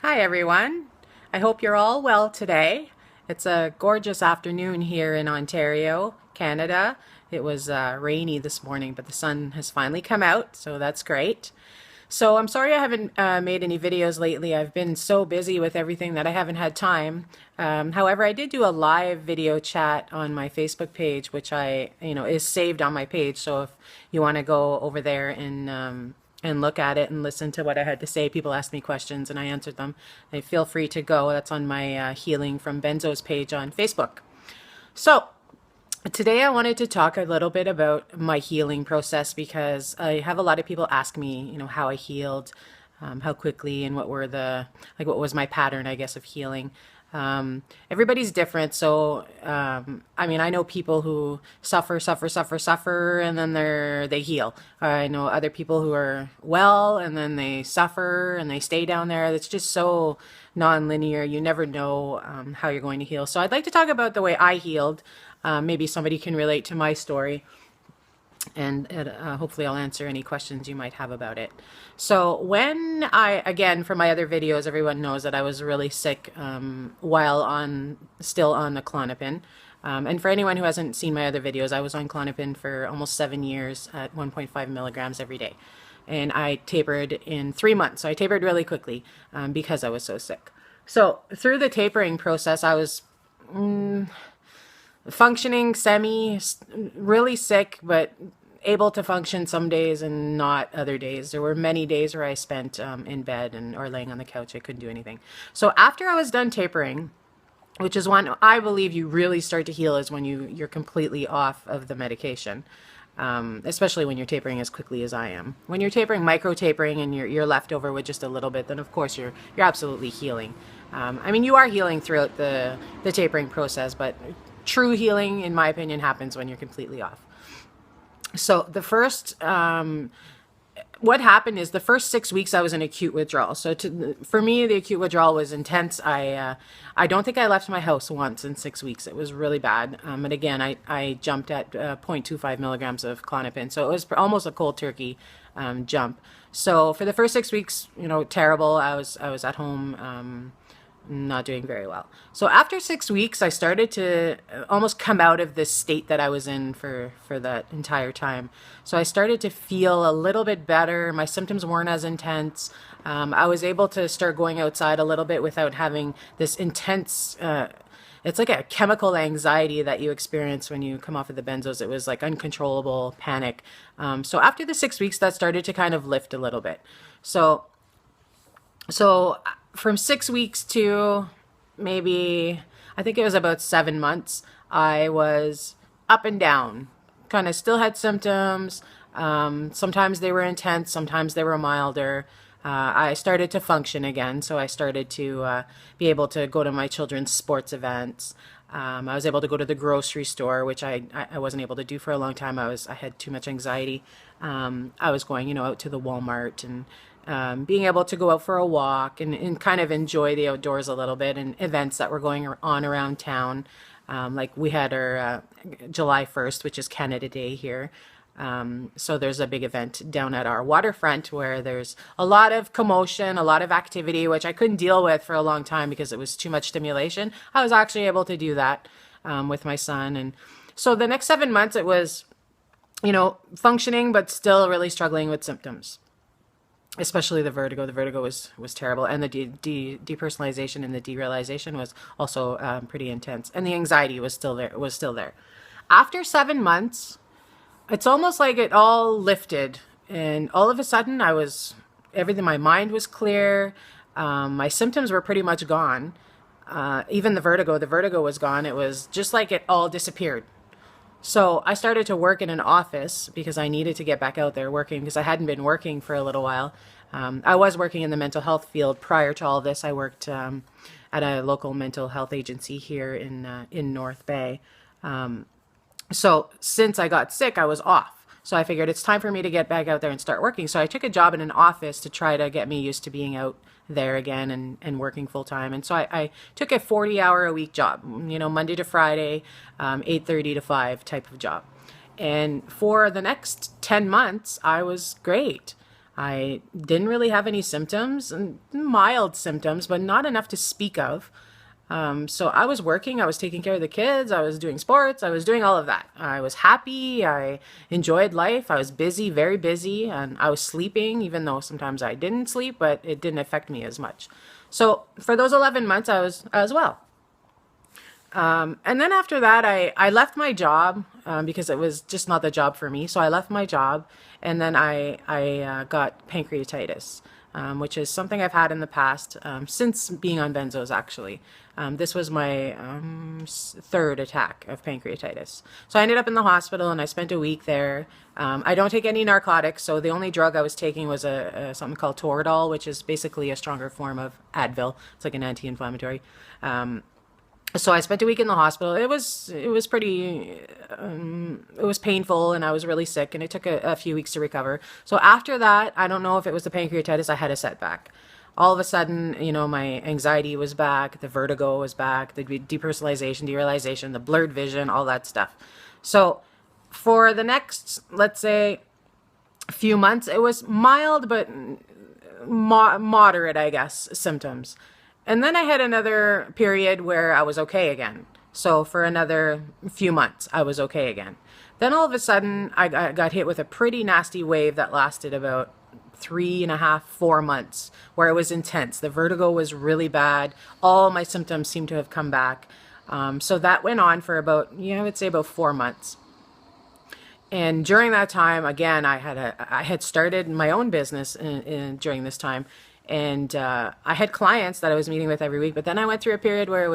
Hi everyone. I hope you're all well today. It's a gorgeous afternoon here in Ontario, Canada. It was rainy this morning, but the sun has finally come out, so that's great. So I'm sorry I haven't made any videos lately. I've been so busy with everything that I haven't had time. However, I did do a live video chat on my Facebook page, which is saved on my page. So if you want to go over there and look at it and listen to what I had to say, people asked me questions and I answered them. Feel free to go. That's on my Healing from Benzo's page on Facebook. So today I wanted to talk a little bit about my healing process because I have a lot of people ask me, how I healed, how quickly, and what was my pattern, I guess, of healing. Everybody's different. So, I know people who suffer, and then they heal. I know other people who are well and then they suffer and they stay down there. It's just so non-linear. You never know, how you're going to heal. So I'd like to talk about the way I healed. Maybe somebody can relate to my story, and hopefully I'll answer any questions you might have about it. So again, from my other videos, everyone knows that I was really sick while still on the Klonopin. And for anyone who hasn't seen my other videos, I was on Klonopin for almost 7 years at 1.5 milligrams every day. And I tapered in 3 months. So I tapered really quickly because I was so sick. So through the tapering process, I was functioning really sick, but able to function some days and not other days. There were many days where I spent in bed or laying on the couch. I couldn't do anything. So after I was done tapering, which is when I believe you really start to heal, is when you're completely off of the medication. Especially when you're tapering as quickly as I am. When you're tapering, micro tapering, and you're left over with just a little bit, then of course you're absolutely healing. You are healing throughout the tapering process, but true healing, in my opinion, happens when you're completely off. So what happened is the first 6 weeks I was in acute withdrawal. So for me, the acute withdrawal was intense. I don't think I left my house once in 6 weeks. It was really bad. And again, I jumped at 0.25 milligrams of Klonopin. So it was almost a cold turkey jump. So for the first 6 weeks, terrible. I was at home, not doing very well. So after 6 weeks, I started to almost come out of this state that I was in for that entire time. So I started to feel a little bit better. My symptoms weren't as intense. I was able to start going outside a little bit without having this intense, it's like a chemical anxiety that you experience when you come off of the benzos. It was like uncontrollable panic. So after the 6 weeks, that started to kind of lift a little bit. So from 6 weeks to maybe, I think it was about 7 months, I was up and down, kind of still had symptoms. Sometimes they were intense, sometimes they were milder. I started to function again, so I started to be able to go to my children's sports events. I was able to go to the grocery store, which I wasn't able to do for a long time. I had too much anxiety. I was going, out to the Walmart and being able to go out for a walk and kind of enjoy the outdoors a little bit, and events that were going on around town. Like we had our July 1st, which is Canada Day here. So there's a big event down at our waterfront where there's a lot of commotion, a lot of activity, which I couldn't deal with for a long time because it was too much stimulation. I was actually able to do that with my son. And so the next 7 months, it was, functioning, but still really struggling with symptoms. Especially the vertigo. The vertigo was terrible, and the depersonalization and the derealization was also pretty intense, and the anxiety was still there. After 7 months, it's almost like it all lifted, and all of a sudden, my mind was clear. My symptoms were pretty much gone. Even the vertigo was gone. It was just like it all disappeared. So I started to work in an office because I needed to get back out there working because I hadn't been working for a little while. I was working in the mental health field prior to all this. I worked at a local mental health agency here in North Bay. So since I got sick, I was off. So I figured it's time for me to get back out there and start working. So I took a job in an office to try to get me used to being out there again and working full time. And so I took a 40-hour-a-week job, Monday to Friday, 8:30 to 5 type of job. And for the next 10 months, I was great. I didn't really have any symptoms, mild symptoms, but not enough to speak of. So I was working, I was taking care of the kids, I was doing sports, I was doing all of that. I was happy, I enjoyed life, I was busy, very busy, and I was sleeping, even though sometimes I didn't sleep, but it didn't affect me as much. So for those 11 months, I was well. And then after that, I left my job because it was just not the job for me. So I left my job, and then I got pancreatitis, which is something I've had in the past since being on benzos, actually. This was my third attack of pancreatitis. So I ended up in the hospital, and I spent a week there. I don't take any narcotics, so the only drug I was taking was something called Toradol, which is basically a stronger form of Advil. It's like an anti-inflammatory. So I spent a week in the hospital. It was pretty it was painful, and I was really sick, and it took a few weeks to recover. So after that, I don't know if it was the pancreatitis, I had a setback. All of a sudden, my anxiety was back, the vertigo was back, the depersonalization, derealization, the blurred vision, all that stuff. So for the next, let's say, few months, it was mild but moderate, I guess, symptoms. And then I had another period where I was okay again. So for another few months, I was okay again. Then all of a sudden, I got hit with a pretty nasty wave that lasted about 3.5, 4 months, where it was intense. The vertigo was really bad. All my symptoms seemed to have come back. So that went on for about, I would say about 4 months. And during that time, again, I had started my own business during this time. And I had clients that I was meeting with every week, but then I went through a period where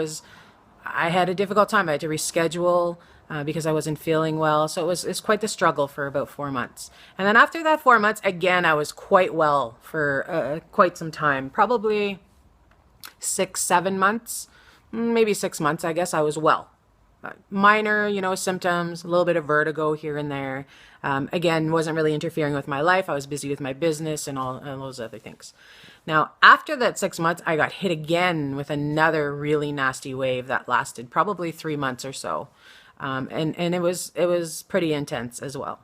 I had a difficult time. I had to reschedule because I wasn't feeling well. So it's quite the struggle for about 4 months. And then after that 4 months, again, I was quite well for quite some time, probably 6, 7 months, maybe 6 months, I guess I was well. Minor, symptoms, a little bit of vertigo here and there. Again, wasn't really interfering with my life. I was busy with my business and all those other things. Now, after that 6 months, I got hit again with another really nasty wave that lasted probably 3 months or so. And it was pretty intense as well.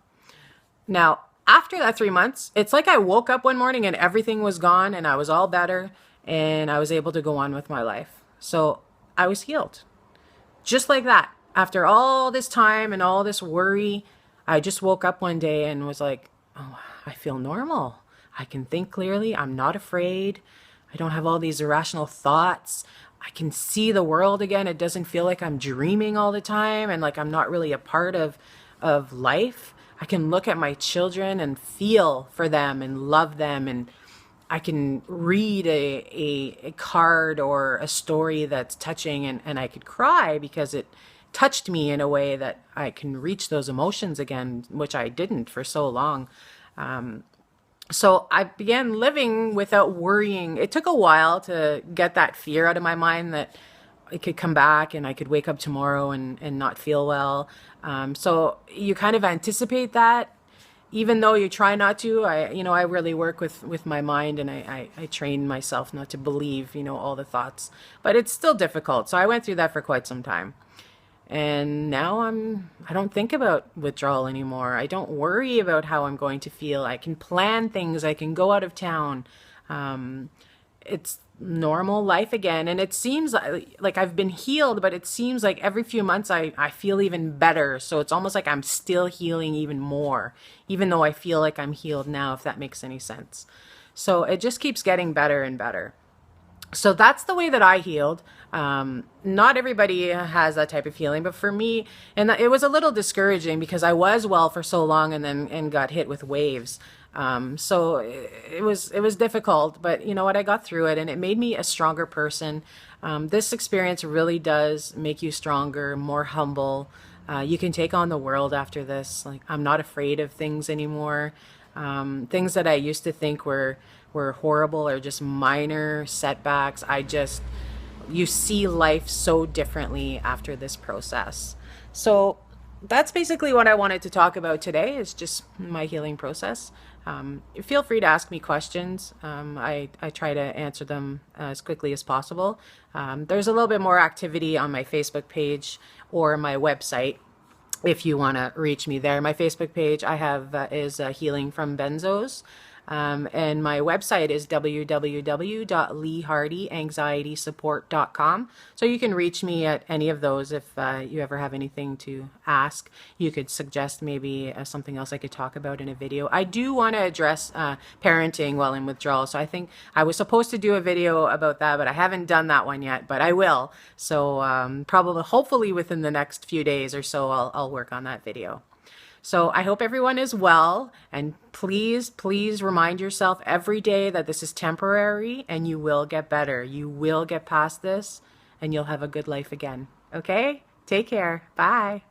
Now, after that 3 months, it's like I woke up one morning and everything was gone and I was all better and I was able to go on with my life. So I was healed. Just like that. After all this time and all this worry, I just woke up one day and was like, oh, I feel normal. I can think clearly. I'm not afraid. I don't have all these irrational thoughts. I can see the world again. It doesn't feel like I'm dreaming all the time and like I'm not really a part of life. I can look at my children and feel for them and love them, and I can read a card or a story that's touching, and I could cry because it touched me in a way that I can reach those emotions again, which I didn't for so long. So I began living without worrying. It took a while to get that fear out of my mind that it could come back and I could wake up tomorrow and not feel well. So you kind of anticipate that, even though you try not to. I really work with my mind, and I train myself not to believe, all the thoughts, but it's still difficult. So I went through that for quite some time. And now I don't think about withdrawal anymore. I don't worry about how I'm going to feel. I can plan things. I can go out of town. It's normal life again. And it seems like I've been healed, but it seems like every few months I feel even better. So it's almost like I'm still healing even more, even though I feel like I'm healed now, if that makes any sense. So it just keeps getting better and better. So that's the way that I healed. Not everybody has that type of healing, but for me, and it was a little discouraging because I was well for so long and got hit with waves. So it was difficult, but you know what? I got through it, and it made me a stronger person. This experience really does make you stronger, more humble. You can take on the world after this. Like, I'm not afraid of things anymore. Things that I used to think were horrible or just minor setbacks. You see life so differently after this process. So that's basically what I wanted to talk about today, is just my healing process. Feel free to ask me questions. I try to answer them as quickly as possible. There's a little bit more activity on my Facebook page or my website if you want to reach me there. My Facebook page I have is Healing from Benzos. And my website is www.leehardyanxietysupport.com. So you can reach me at any of those if you ever have anything to ask. You could suggest maybe something else I could talk about in a video. I do want to address parenting while in withdrawal. So I think I was supposed to do a video about that, but I haven't done that one yet, but I will. So probably, hopefully within the next few days or so, I'll work on that video. So I hope everyone is well, and please, please remind yourself every day that this is temporary and you will get better. You will get past this and you'll have a good life again. Okay? Take care. Bye.